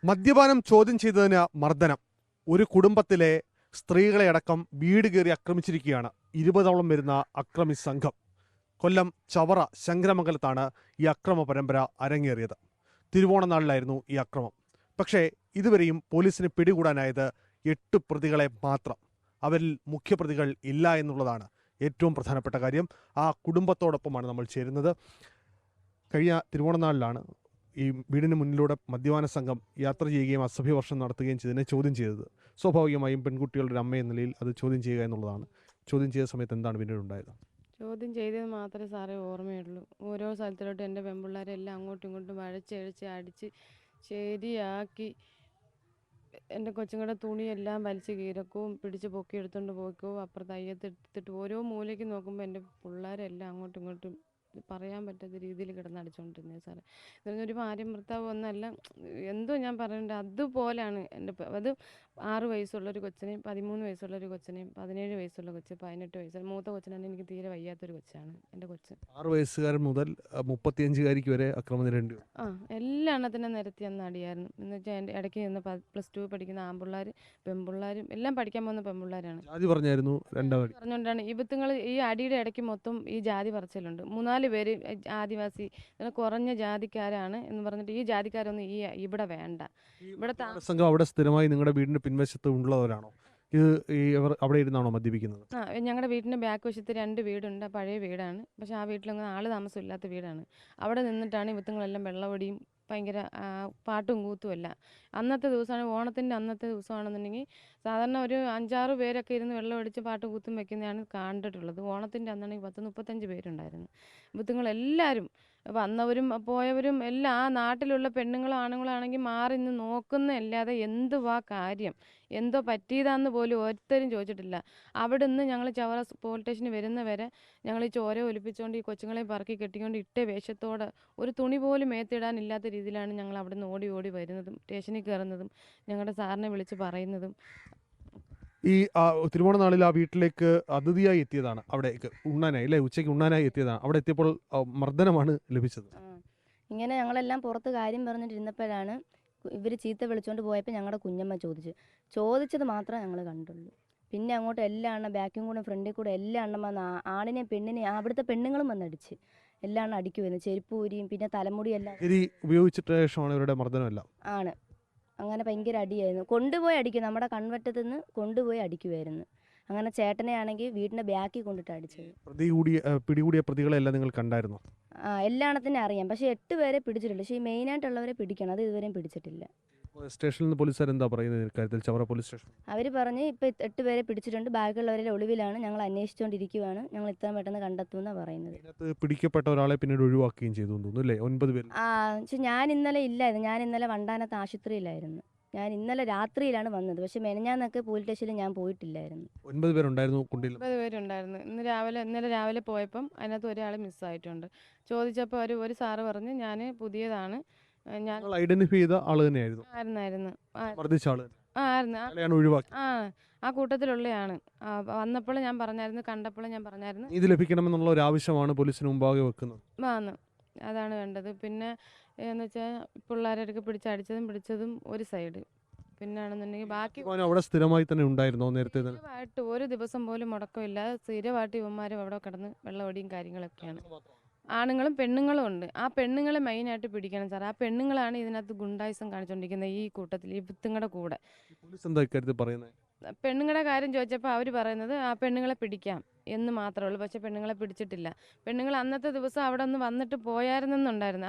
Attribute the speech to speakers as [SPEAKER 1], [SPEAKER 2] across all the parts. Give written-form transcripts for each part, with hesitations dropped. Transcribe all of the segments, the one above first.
[SPEAKER 1] മദ്യപാനം ചോദ്യം ചെയ്തതിന് മർദ്ദനം. ഒരു കുടുംബത്തിലെ സ്ത്രീകളെ അടക്കം വീട് കയറി ആക്രമിച്ചിരിക്കുകയാണ് 20ഓളം വരുന്ന അക്രമി സംഘം. കൊല്ലം ചവറ ശങ്കരമംഗലത്താണ് ഈ അക്രമ പരമ്പര അരങ്ങേറിയത്. തിരുവോണനാളിലായിരുന്നു ഈ അക്രമം. പക്ഷേ ഇതുവരെയും പോലീസിന് പിടികൂടാനായത് 8 പ്രതികളെ മാത്രം. അവരിൽ മുഖ്യപ്രതികൾ ഇല്ല എന്നുള്ളതാണ് ഏറ്റവും പ്രധാനപ്പെട്ട കാര്യം. ആ കുടുംബത്തോടൊപ്പമാണ് നമ്മൾ ചേരുന്നത്. കഴിഞ്ഞ തിരുവോണനാളിലാണ് ഈ വീടിന് മുന്നിലൂടെ മദ്യപാന സംഘം യാത്ര ചെയ്യുകയും അസഭ്യവർഷം നടത്തുകയും ചെയ്തതിനെ ചോദ്യം ചെയ്തത്. സ്വാഭാവികമായും പെൺകുട്ടികളുടെ ഒരു അമ്മയെന്ന നിലയിൽ അത് ചോദ്യം ചെയ്യുക എന്നുള്ളതാണ്. ചോദ്യം ചെയ്ത സമയത്ത് എന്താണ് പിന്നീട് ഉണ്ടായത്?
[SPEAKER 2] ചോദ്യം ചെയ്തത് മാത്രമേ സാറേ ഓർമ്മയുള്ളൂ. ഓരോ സ്ഥലത്തിലോട്ട് എൻ്റെ പെൺപിള്ളേരെല്ലാം അങ്ങോട്ടും ഇങ്ങോട്ടും വഴച്ചഴിച്ച് അടിച്ച് ശരിയാക്കി എൻ്റെ കൊച്ചുങ്ങളുടെ തുണിയെല്ലാം വലിച്ച് കീറക്കവും പിടിച്ച് പൊക്കി എടുത്തുകൊണ്ട് പോയിക്കവും അപ്പുറത്ത് അയ്യത്തെടുത്തിട്ട് ഓരോ മൂലയ്ക്ക് നോക്കുമ്പോൾ എൻ്റെ പിള്ളേരെല്ലാം അങ്ങോട്ടും ഇങ്ങോട്ടും പറയാൻ പറ്റാത്ത രീതിയിൽ കിടന്നടിച്ചുകൊണ്ടിരുന്നത് സാറേ. ഇതൊരു ഭാര്യയും ഭർത്താവും ഒന്നല്ല, എന്തോ ഞാൻ പറയണ്ട അതുപോലെയാണ് അത് 6 വയസ്സുള്ളൊരു കൊച്ചിനെയും 13 വയസ്സുള്ളൊരു കൊച്ചിനെയും 17 വയസ്സുള്ള കൊച്ച് 18 വയസ്സുള്ള മൂത്ത കൊച്ചിനാണ്. എനിക്ക് തീരെ വയ്യാത്തൊരു കൊച്ചാണ് എൻ്റെ കൊച്ച്.
[SPEAKER 1] 6 വയസ്സുകാരൻ മുതൽ 35കാരിക്ക് വരെ ആക്രമണം നേരിടേണ്ടി വന്നു.
[SPEAKER 2] എല്ലാ എണ്ണത്തിനെ നിരത്തി അന്ന് അടിയായിരുന്നു. എന്ന് വെച്ചാൽ എൻ്റെ ഇടയ്ക്ക് നിന്ന് +2 പഠിക്കുന്ന ആൺപിള്ളേർ പെൺപിള്ളേരും എല്ലാം പഠിക്കാൻ പോകുന്ന പെൺപിള്ളേരാണ്.
[SPEAKER 1] ജാതി പറഞ്ഞായിരുന്നു രണ്ടാമത്
[SPEAKER 2] പറഞ്ഞുകൊണ്ടാണ് ഈ അടിയുടെ ഇടയ്ക്ക് മൊത്തം ഈ ജാതി പറച്ചിലുണ്ട്. 3-4 പേര് ആദിവാസി കുറഞ്ഞ ജാതിക്കാരാണ് എന്ന് പറഞ്ഞിട്ട് ഈ ജാതിക്കാരൊന്നും ഇവിടെ വേണ്ട. ഇവിടെ
[SPEAKER 1] സംഘം അവിടെ സ്ഥിരമായി നിങ്ങളുടെ വീടിന്റെ പിൻവശത്ത് ഉള്ളവരാണോ? ഇത് അവിടെ ഇരുന്നാണോ മദ്യപിക്കുന്നത്?
[SPEAKER 2] ഞങ്ങളുടെ വീടിൻ്റെ ബാക്ക് വശത്ത് 2 വീടുണ്ട്. പഴയ വീടാണ്. പക്ഷേ ആ വീട്ടിലൊന്നും ആൾ താമസമില്ലാത്ത വീടാണ്. അവിടെ നിന്നിട്ടാണ് ഇവത്തുങ്ങളെല്ലാം വെള്ളമടിയും ഭയങ്കര പാട്ടും കൂത്തുമല്ല. അന്നത്തെ ദിവസമാണ്, ഓണത്തിൻ്റെ അന്നത്തെ ദിവസമാണെന്നുണ്ടെങ്കിൽ സാധാരണ ഒരു 5-6 പേരൊക്കെ ഇരുന്ന് വെള്ളമടിച്ച് പാട്ടും കൂത്തും വെക്കുന്നതാണ് കണ്ടിട്ടുള്ളത്. ഓണത്തിൻ്റെ അന്നാണെങ്കിൽ 10-35 പേരുണ്ടായിരുന്നു. ഇവത്തുങ്ങളെല്ലാവരും വന്നവരും പോയവരും എല്ലാം ആ നാട്ടിലുള്ള പെണ്ണുങ്ങളും ആണുങ്ങളാണെങ്കിൽ മാറി നിന്ന് നോക്കുന്നതല്ലാതെ എന്തുവാ കാര്യം, എന്തോ പറ്റിയതാന്ന് പോലും ഒരുത്തരും ചോദിച്ചിട്ടില്ല. അവിടെ നിന്ന് ഞങ്ങൾ ചവറ പോലീസ് സ്റ്റേഷനിൽ വരുന്നവരെ ഞങ്ങൾ ഈ ചോര ഒലിപ്പിച്ചുകൊണ്ട് ഈ കൊച്ചുങ്ങളെ പറക്കി കെട്ടിക്കൊണ്ട് ഇട്ട വേഷത്തോടെ ഒരു തുണി പോലും മേത്തിടാനില്ലാത്ത രീതിയിലാണ് ഞങ്ങൾ അവിടെ നിന്ന് ഓടി ഓടി വരുന്നതും സ്റ്റേഷനിൽ കയറുന്നതും ഞങ്ങളുടെ സാറിനെ വിളിച്ച് പറയുന്നതും.
[SPEAKER 1] ഈ തിരുവോണനാളിൽ ആ വീട്ടിലേക്ക് അതിഥിയായി എത്തിയതാണ്, അവിടേക്ക് ഉണ്ണാനായി അല്ലേ, ഉച്ചയ്ക്ക് ഉണ്ണാനായി എത്തിയതാണ്. അവിടെ എത്തിയപ്പോൾ മർദ്ദനമാണ് ലഭിച്ചത്.
[SPEAKER 3] ഇങ്ങനെ ഞങ്ങളെല്ലാം പുറത്ത് കാര്യം പറഞ്ഞിട്ടിരുന്നപ്പോഴാണ് ഇവർ ചീത്ത വിളിച്ചുകൊണ്ട് പോയപ്പോൾ ഞങ്ങളുടെ കുഞ്ഞമ്മ ചോദിച്ചത് മാത്രമേ ഞങ്ങൾ കണ്ടുള്ളൂ. പിന്നെ അങ്ങോട്ട് എല്ലാ എണ്ണം ബാക്കും കൂടെ ഫ്രണ്ടിൽ കൂടെ എല്ലാ എണ്ണം വന്ന് ആണിനെയും പെണ്ണിനെയും അവിടുത്തെ പെണ്ണുങ്ങളും വന്നടിച്ച് എല്ലാ എണ്ണം അടിക്കുമായിരുന്നു. ചെരുപ്പ് ഊരിയും പിന്നെ തലമുടിയെല്ലാം
[SPEAKER 1] ഉപയോഗിച്ചിട്ട് ശേഷമാണ് ഇവരുടെ മർദ്ദനമെല്ലാം ആണ്.
[SPEAKER 3] അങ്ങനെ ഭയങ്കര അടിയായിരുന്നു. കൊണ്ടുപോയി അടിക്കും, നമ്മുടെ കൺവട്ടത്തു നിന്ന് കൊണ്ടുപോയി അടിക്കുമായിരുന്നു. അങ്ങനെ ചേട്ടനെ ആണെങ്കിൽ വീടിൻ്റെ ബാക്കിൽ കൊണ്ടിട്ട് അടിച്ചത്.
[SPEAKER 1] പിടികൂടിയ പ്രതികളെല്ലാം നിങ്ങൾ കണ്ടായിരുന്നു?
[SPEAKER 3] എല്ലാണത്തിനെ അറിയാം, പക്ഷേ 8 പേരെ പിടിച്ചിട്ടില്ല. പക്ഷേ ഈ മെയിനായിട്ടുള്ളവരെ പിടിക്കണം, അത് ഇതുവരെയും പിടിച്ചിട്ടില്ല.
[SPEAKER 1] സ്റ്റേഷനിൽ നിന്ന് പോലീസുകാർ എന്താ പറയുന്നത് കാര്യത്തിൽ? ചവറ പോലീസ് സ്റ്റേഷൻ
[SPEAKER 3] അവർ പറഞ്ഞ് ഇപ്പോൾ 8 പേരെ പിടിച്ചിട്ടുണ്ട്, ബാക്കിയുള്ളവരെ ഒളിവിലാണ്, ഞങ്ങൾ അന്വേഷിച്ചുകൊണ്ടിരിക്കുകയാണ്, ഞങ്ങൾ ഇത്രയും പെട്ടെന്ന് കണ്ടെത്തുമെന്നാണ് പറയുന്നത്.
[SPEAKER 1] പിടിക്കപ്പെട്ട ഒരാളെ പിന്നീട് ഒഴിവാക്കുകയും ചെയ്തു തോന്നുന്നു അല്ലേ? 9 പേര്.
[SPEAKER 3] പക്ഷെ ഞാൻ ഇന്നലെ ഇല്ലായിരുന്നു, ഞാൻ ഇന്നലെ വണ്ടാനത്ത് ആശുപത്രിയിലായിരുന്നു. ഞാൻ ഇന്നലെ രാത്രിയിലാണ് വന്നത്, പക്ഷെ മെനഞ്ഞാന്നൊക്കെ പോലീസ് സ്റ്റേഷനിൽ ഞാൻ പോയിട്ടില്ലായിരുന്നു.
[SPEAKER 1] 9 പേരുണ്ടായിരുന്നു കുണ്ടിയിൽ.
[SPEAKER 2] 9 പേരുണ്ടായിരുന്നു. ഇന്നലെ രാവിലെ പോയപ്പം അതിനകത്ത് ഒരാൾ മിസ്സായിട്ടുണ്ട്. ചോദിച്ചപ്പോൾ ഒരു സാറ് പറഞ്ഞ് ഞാൻ പുതിയതാണ്, ഞാൻ
[SPEAKER 1] ഐഡന്റിഫൈ ചെയ്ത ആള് തന്നെയായിരുന്നു.
[SPEAKER 2] ആയിരുന്നു ആ കൂട്ടത്തിലുള്ളയാണ്. വന്നപ്പോൾ ഞാൻ പറഞ്ഞായിരുന്നു, കണ്ടപ്പോൾ ഞാൻ പറഞ്ഞായിരുന്നു
[SPEAKER 1] ഇത് ലഭിക്കണമെന്നുള്ള ഒരു ആവശ്യമാണ് പോലീസിന് മുമ്പാകെ വെക്കുന്നത്.
[SPEAKER 2] അതാണ് വേണ്ടത്. പിന്നെ എന്ന് വെച്ചാൽ പിള്ളേരൊക്കെ പിടിച്ചതും ഒരു സൈഡ്. പിന്നാണെന്നുണ്ടെങ്കിൽ ബാക്കി
[SPEAKER 1] അവിടെ സ്ഥിരമായി തന്നെ ഉണ്ടായിരുന്നോ നേരത്തെ?
[SPEAKER 2] സ്ഥിരമായിട്ട് ഒരു ദിവസം പോലും മുടക്കമില്ലാതെ സ്ഥിരമായിട്ട് ഇവന്മാരും അവിടെ കിടന്ന് വെള്ളമടിയും കാര്യങ്ങളൊക്കെയാണ്. ആണുങ്ങളും പെണ്ണുങ്ങളും ഉണ്ട്. ആ പെണ്ണുങ്ങളെ മെയിനായിട്ട് പിടിക്കണം സാർ. ആ പെണ്ണുങ്ങളാണ് ഇതിനകത്ത് ഗുണ്ടായിസം കാണിച്ചുകൊണ്ടിരിക്കുന്നത് ഈ കൂട്ടത്തിൽ, ഈ വിത്തുങ്ങളുടെ കൂടെ. പെണ്ണുങ്ങളുടെ കാര്യം ചോദിച്ചപ്പോൾ അവർ പറയുന്നത് ആ പെണ്ണുങ്ങളെ പിടിക്കാം എന്ന് മാത്രമേ ഉള്ളൂ, പക്ഷെ പെണ്ണുങ്ങളെ പിടിച്ചിട്ടില്ല. പെണ്ണുങ്ങൾ അന്നത്തെ ദിവസം അവിടെ ഒന്ന് വന്നിട്ട് പോയായിരുന്നെന്നുണ്ടായിരുന്നു.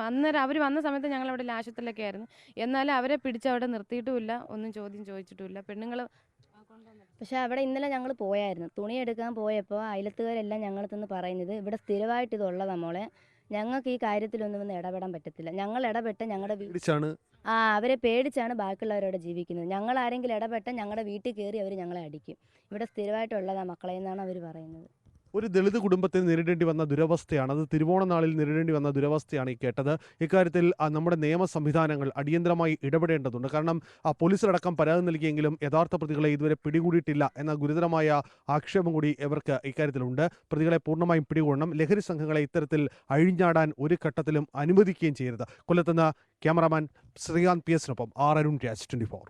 [SPEAKER 2] അന്നേരം അവർ വന്ന സമയത്ത് ഞങ്ങൾ അവിടെ ആശുപത്രിയിലൊക്കെ ആയിരുന്നു. എന്നാലും അവരെ പിടിച്ച് അവിടെ നിർത്തിയിട്ടുമില്ല, ഒന്നും ചോദ്യം ചോദിച്ചിട്ടുമില്ല. പെണ്ണുങ്ങൾ
[SPEAKER 3] പക്ഷെ അവിടെ ഇന്നലെ ഞങ്ങൾ പോയായിരുന്നു, തുണി എടുക്കാൻ പോയപ്പോൾ അയലത്തുകാരെല്ലാം ഞങ്ങളടുത്തുനിന്ന് പറയുന്നത് ഇവിടെ സ്ഥിരമായിട്ട് ഇതുള്ളതാ മോളെ, ഞങ്ങൾക്ക് ഈ കാര്യത്തിലൊന്നും വന്ന് ഇടപെടാൻ പറ്റത്തില്ല. ഞങ്ങൾ ഇടപെട്ട ഞങ്ങളുടെ അവരെ പേടിച്ചാണ് ബാക്കിയുള്ളവരവിടെ ജീവിക്കുന്നത്. ഞങ്ങൾ ആരെങ്കിലും ഇടപെട്ട ഞങ്ങളുടെ വീട്ടിൽ കയറി അവർ ഞങ്ങളെ അടിക്കും. ഇവിടെ സ്ഥിരമായിട്ടുള്ളതാ മക്കളെ എന്നാണ് അവർ പറയുന്നത്.
[SPEAKER 1] ഒരു ദളിത് കുടുംബത്തിന് നേരിടേണ്ടി വന്ന ദുരവസ്ഥയാണ്, അത് തിരുവോണ നാളിൽ നേരിടേണ്ടി വന്ന ദുരവസ്ഥയാണ് ഈ കേട്ടത്. ഇക്കാര്യത്തിൽ നമ്മുടെ നിയമ സംവിധാനങ്ങൾ അടിയന്തരമായി ഇടപെടേണ്ടതുണ്ട്. കാരണം പോലീസിലടക്കം പരാതി നൽകിയെങ്കിലും യഥാർത്ഥ പ്രതികളെ ഇതുവരെ പിടികൂടിയിട്ടില്ല എന്ന ഗുരുതരമായ ആക്ഷേപം കൂടി ഇവർക്ക് ഇക്കാര്യത്തിലുണ്ട്. പ്രതികളെ പൂർണ്ണമായും പിടികൂടണം. ലഹരി സംഘങ്ങളെ ഇത്തരത്തിൽ അഴിഞ്ഞാടാൻ ഒരു ഘട്ടത്തിലും അനുവദിക്കുകയും ചെയ്യരുത്. കൊല്ലത്തുനിന്ന് ക്യാമറാമാൻ ശ്രീകാന്ത് PS-നൊപ്പം അരുൺ രാജ്, 24.